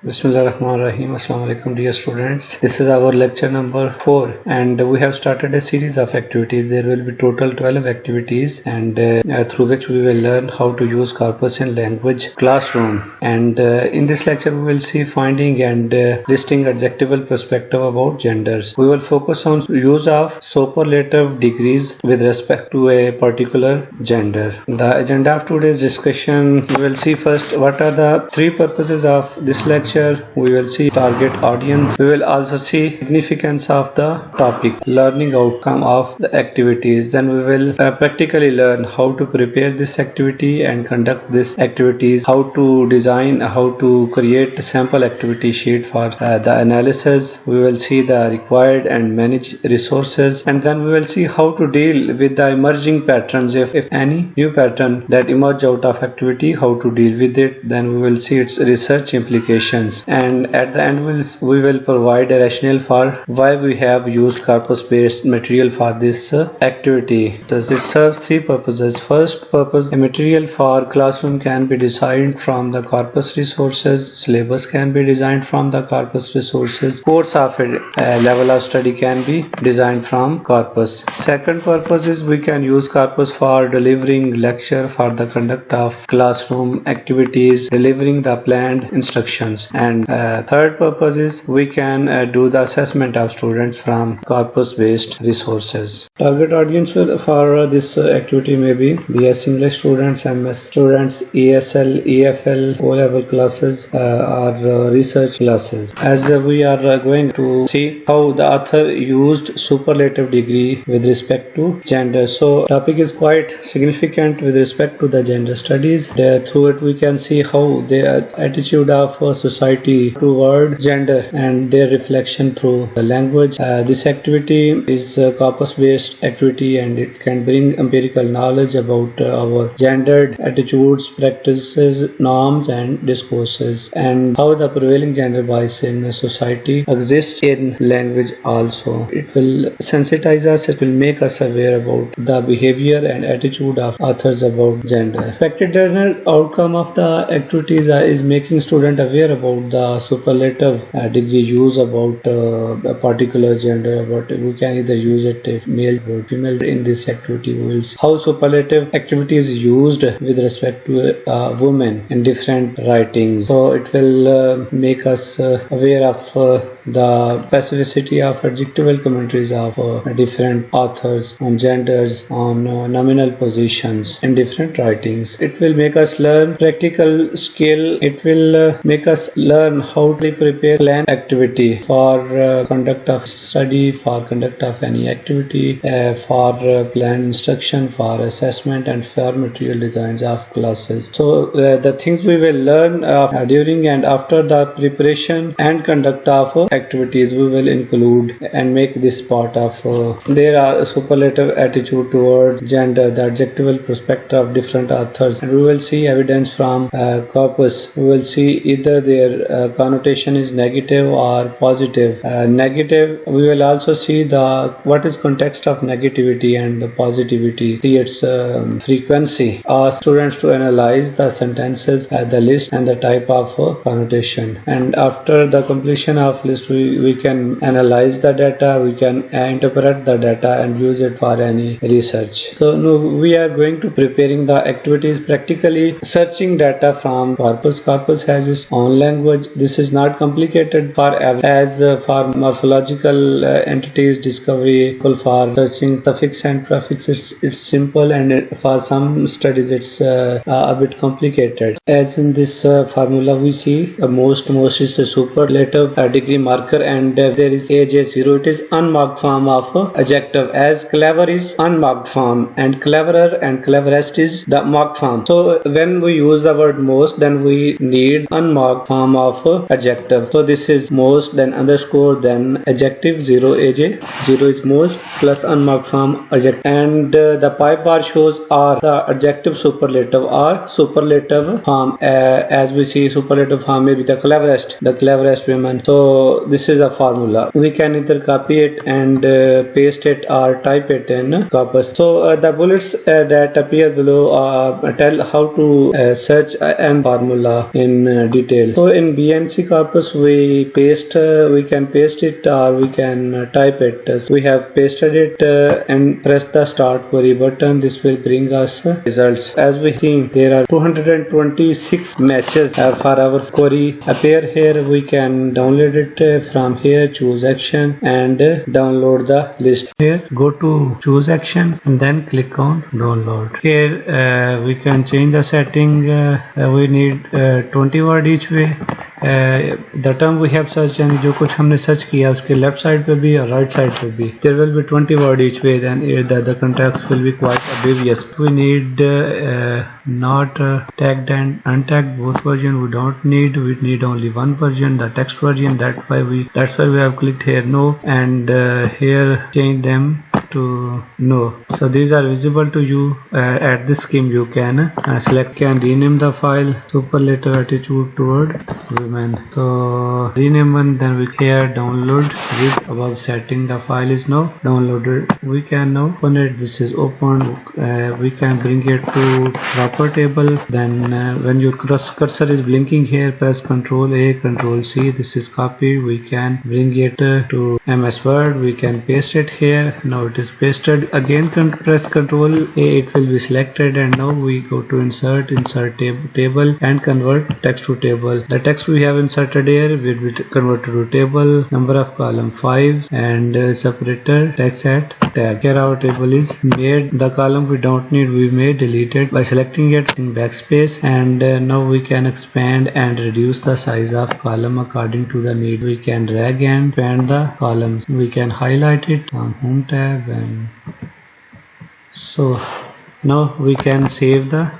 Bismillahirrahmanirrahim. Assalamu alaikum dear students. This is our lecture number 4 and we have started a series of activities. There will be total 12 activities and through which we will learn how to use corpus in language classroom. And in this lecture we will see finding and listing adjectival perspective about genders. We will focus on use of superlative degrees with respect to a particular gender. The agenda of today's discussion, we will see first what are the three purposes of this lecture. We will see target audience. We will also see significance of the topic, learning outcome of the activities. Then we will practically learn how to prepare this activity and conduct this activities, how to design, how to create a sample activity sheet for the analysis. We will see the required and manage resources, and then we will see how to deal with the emerging patterns, if any new pattern that emerge out of activity, how to deal with it. Then we will see its research implications, and at the end we will provide a rationale for why we have used corpus based material for this activity. Thus it serves three purposes. First purpose, a material for classroom can be designed from the corpus resources, syllabus can be designed from the corpus resources, course of a level of study can be designed from corpus. Second purpose is we can use corpus for delivering lecture, for the conduct of classroom activities, delivering the planned instructions. And third purpose is we can do the assessment of students from corpus based resources. Target audience for this activity may be BS English students, MS students, ESL, EFL, O-level classes or research classes. As we are going to see how the author used superlative degree with respect to gender. So topic is quite significant with respect to the gender studies. Through it we can see how the attitude of society toward gender and their reflection through the language. This activity is a corpus based activity and it can bring empirical knowledge about our gendered attitudes, practices, norms and discourses, and how the prevailing gender bias in society exists in language also. It will sensitize us, it will make us aware about the behavior and attitude of authors about gender. Expected outcome of the activities is making student aware about the superlative degree use about a particular gender, but we can either use it if male or female. In this activity we will see how superlative activity is used with respect to women in different writings. So it will make us aware of the specificity of adjectival commentaries of different authors on genders, on nominal positions in different writings. It will make us learn practical skill. It will make us learn how to prepare plan activity for conduct of study, for conduct of any activity, for plan instruction, for assessment and for material designs of classes. So the things we will learn during and after the preparation and conduct of activities we will include and make this part of there are superlative attitude towards gender, the adjectival perspective of different authors, and we will see evidence from corpus. We will see either their connotation is negative or positive. Negative, we will also see the what is context of negativity and the positivity, see its frequency. Ask students to analyze the sentences, the list and the type of connotation, and after the completion of list we can analyze the data, we can interpret the data and use it for any research. So now we are going to preparing the activities practically searching data from corpus. Corpus has its own language. This is not complicated for as for morphological entities discovery, for searching suffix and prefix it's simple, and for some studies it's a bit complicated. As in this formula we see most is a superlative degree marker, and there is AJ0, it is unmarked form of adjective, as clever is unmarked form and cleverer and cleverest is the marked form. So when we use the word most, then we need unmarked form of adjective. So this is most, then underscore, then adjective 0 AJ, 0 is most plus unmarked form adjective, and the pipe bar shows are the adjective superlative or superlative form. As we see superlative form may be the cleverest women. So this is a formula. We can either copy it and paste it or type it in corpus. So the bullets that appear below tell how to search and formula in detail. So So in BNC corpus we can paste it or we can type it. So we have pasted it and press the start query button. This will bring us results. As we see, there are 226 matches for our query appear here. We can download it from here, choose action and download the list. Here go to choose action and then click on download. Here we can change the setting. We need 20 word each way. The term we have searched and जो कुछ हमने search किया उसके left side पे भी और right side पे भी there will be 20 word each way. Then the context will be quite obvious. We need not tagged and untagged both version. We don't need. We need only one version, the text version. That's why we have clicked here no, and here change them to no. So these are visible to you. At this scheme you can select, can rename the file superlative attitude toward women. So rename one, then we here download with above setting. The file is now downloaded. We can now open it. This is opened. We can bring it to proper table. Then when your cursor is blinking here, press Ctrl A, Ctrl C. This is copied. We can bring it to MS Word. We can paste it here. Now it is pasted. Again press Ctrl A, it will be selected, and now we go to insert table and convert text to table. The text we have inserted here will be converted to table. Number of column 5 and separator text at tab. Here our table is made. The column we don't need, we may delete it by selecting it in backspace, and now we can expand and reduce the size of column according to the need. We can drag and expand the columns. We can highlight it on home tab, and so now we can save the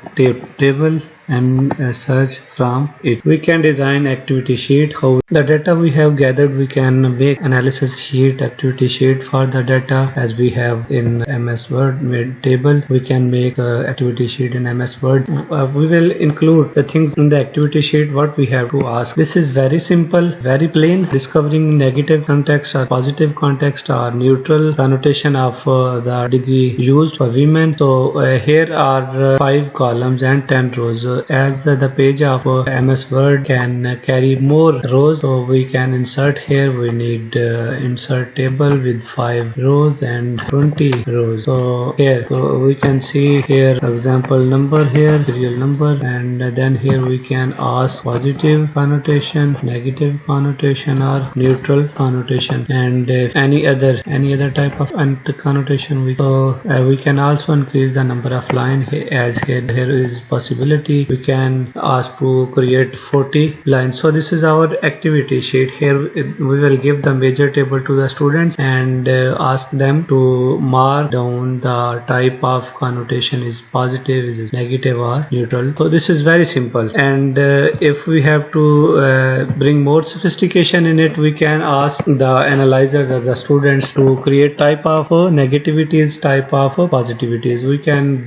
table and search from it. We can design activity sheet. How the data we have gathered, we can make analysis sheet, activity sheet for the data as we have in MS Word made table. We can make the activity sheet in MS Word. We will include the things in the activity sheet what we have to ask. This is very simple, very plain. Discovering negative context or positive context or neutral connotation of the degree used for women. So here are 5 columns and 10 rows. As the page of MS Word can carry more rows, so we can insert here. We need insert table with 5 rows and 20 rows. So here, so we can see here example number here, serial number, and then here we can ask positive connotation, negative connotation, or neutral connotation, and any other type of connotation. We can also increase the number of line as here is possibility. We can ask to create 40 lines. So this is our activity sheet. Here we will give the major table to the students and ask them to mark down the type of connotation is positive, is negative, or neutral. So this is very simple, and if we have to bring more sophistication in it, we can ask the analyzers or the students to create type of negativities, type of positivities. We can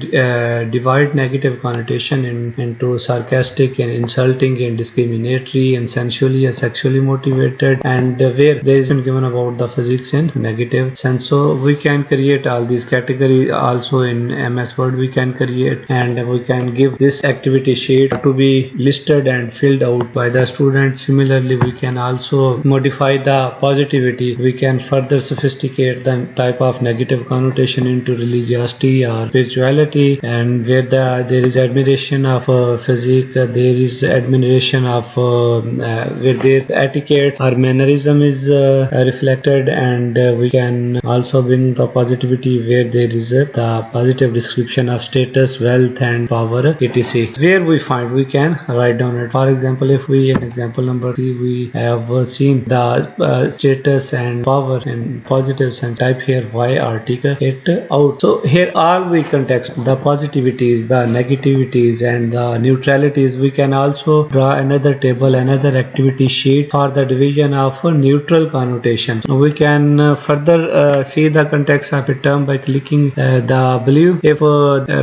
divide negative connotation into sarcastic and insulting and discriminatory and sensually and sexually motivated, and where there is given about the physics in negative sense. So we can create all these categories also in MS Word. We can create, and we can give this activity sheet to be listed and filled out by the students. Similarly, we can also modify the positivity. We can further sophisticate the type of negative connotation into religiosity or spirituality, and where there is admiration of physique, there is admiration of where the etiquette or mannerism is reflected, and we can also bring the positivity where there is the positive description of status, wealth, and power, etc. Where we find, we can write down it. For example, if we in example number 3 we have seen the status and power in positive sense, type here y article it out. So here all we context the positivities, the negativities, and the neutralities. We can also draw another table, another activity sheet for the division of neutral connotation. We can further see the context of a term by clicking the blue. If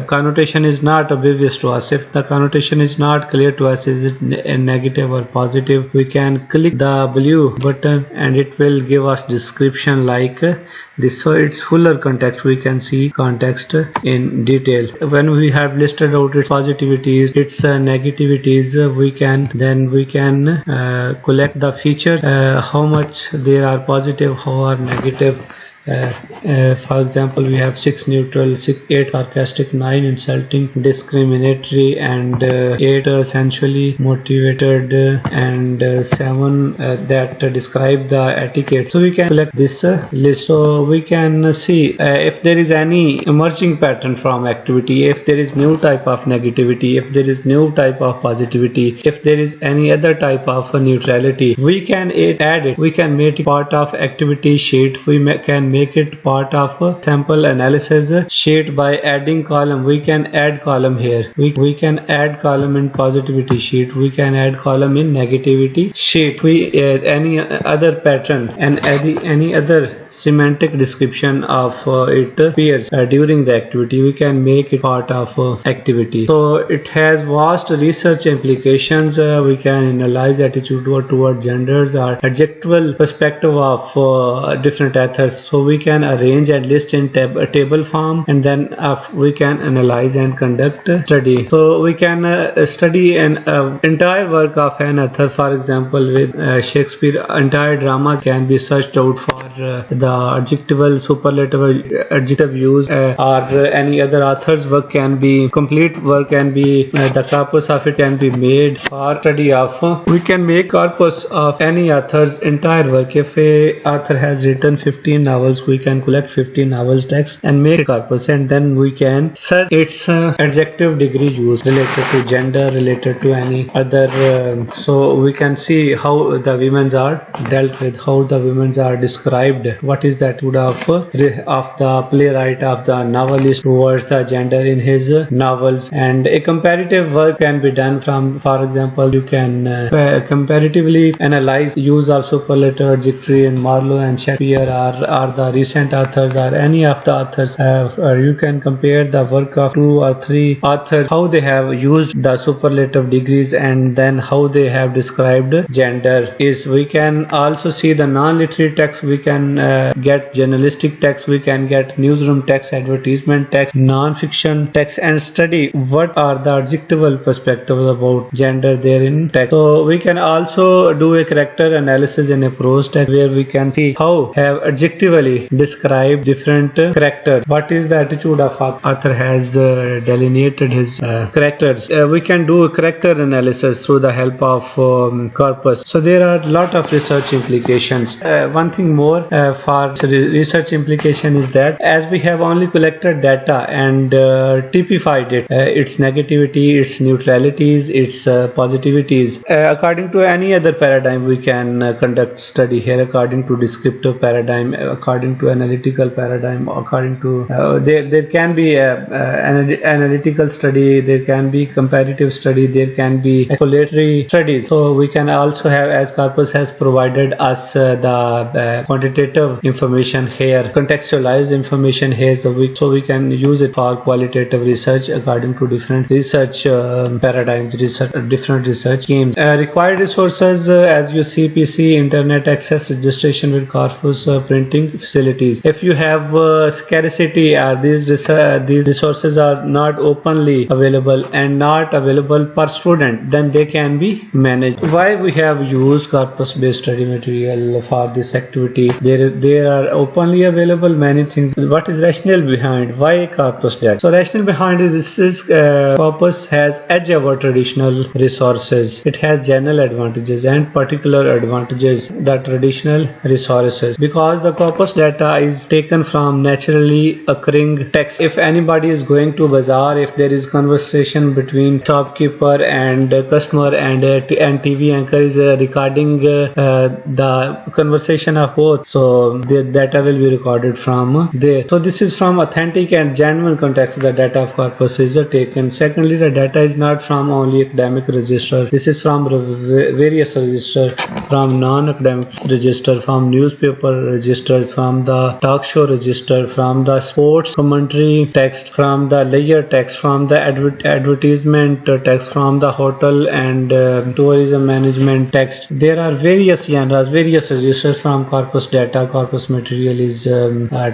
connotation is not obvious to us, if the connotation is not clear to us, is it negative or positive, we can click the blue button and it will give us description like this. So it's fuller context. We can see context in detail. When we have listed out its positivities its negativities, we can collect the features, how much they are positive, how are negative. For example, we have 6 neutral, 8 sarcastic, 9 insulting, discriminatory, and 8 essentially motivated, and 7 that describe the etiquette. So we can select this list, so we can see if there is any emerging pattern from activity, if there is new type of negativity, if there is new type of positivity, if there is any other type of neutrality, we can add it. We can make it part of activity sheet. We can make it part of a sample analysis sheet by adding column. We can add column here. We can add column in positivity sheet. We can add column in negativity sheet. We add any other pattern and any other semantic description of it appears during the activity. We can make it part of activity. So it has vast research implications. We can analyze attitude toward genders or adjectival perspective of different authors. So we can arrange and list in table form, and then we can analyze and conduct study. So we can study an entire work of an author. For example, with Shakespeare, entire dramas can be searched out for the adjectival, superlative, adjective use, or any other author's work can be, complete work can be, the corpus of it can be made for study of. We can make corpus of any author's entire work. If a author has written 15 novels, we can collect 15 novels text and make a corpus, and then we can search its adjective degree used related to gender, related to any other. So we can see how the women are dealt with, how the women are described, what is the attitude of the playwright, of the novelist towards the gender in his novels. And a comparative work can be done from, for example, you can comparatively analyze use of superlative, adjective in Marlowe and Shakespeare, or the recent authors, or any of the authors. You can compare the work of 2 or 3 authors, how they have used the superlative degrees, and then how they have described gender. We can also see the non-literary text. We can get journalistic text, we can get newsroom text, advertisement text, non-fiction text, and study what are the adjectival perspectives about gender there in text. So we can also do a character analysis in a prose text, where we can see how have adjectively described different characters, what is the attitude of author has delineated his characters. We can do a character analysis through the help of corpus. So there are a lot of research implications. One thing more for research implication is that as we have only collected data and typified it, its negativity, its neutralities, its positivities, according to any other paradigm we can conduct study here, according to descriptive paradigm, according to analytical paradigm, according to there can be an analytical study, there can be comparative study, there can be exploratory studies. So we can also have, as corpus has provided us the quantitative information here, contextualized information here, so we can use it for qualitative research according to different research paradigms, different research schemes. Required resources, as you see, PC, internet access, registration with corpus, printing facilities. If you have scarcity, these resources are not openly available and not available per student, then they can be managed. Why we have used corpus based study material for this activity? There are openly available many things. What is rationale behind why corpus that? So rationale behind is corpus has edge over traditional resources. It has general advantages and particular advantages, the traditional resources, because the corpus data is taken from naturally occurring text. If anybody is going to bazaar, if there is conversation between shopkeeper and customer, and TV anchor is recording the conversation of both, so the data will be recorded from there. So this is from authentic and genuine context. The data of corpus is taken. Secondly, the data is not from only academic register. This is from various registers, from non-academic register, from newspaper registers, from from the talk show register, from the sports commentary text, from the layer text, from the advertisement text, from the hotel and tourism management text. There are various genres, various registers from corpus data. Corpus material is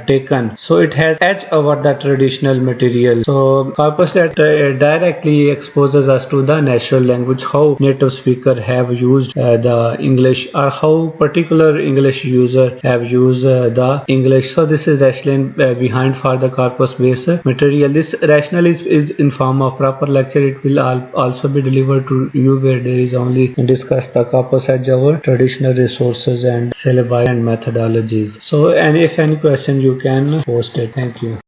taken, so it has edge over the traditional material. So corpus data directly exposes us to the natural language, how native speaker have used the English, or how particular English user have used the English. So this is rationale behind for the corpus based material. This rationale is in form of proper lecture. It will also be delivered to you, where there is only discuss the corpus edge over traditional resources and syllabi and methodologies. So, and if any question, you can post it. Thank you.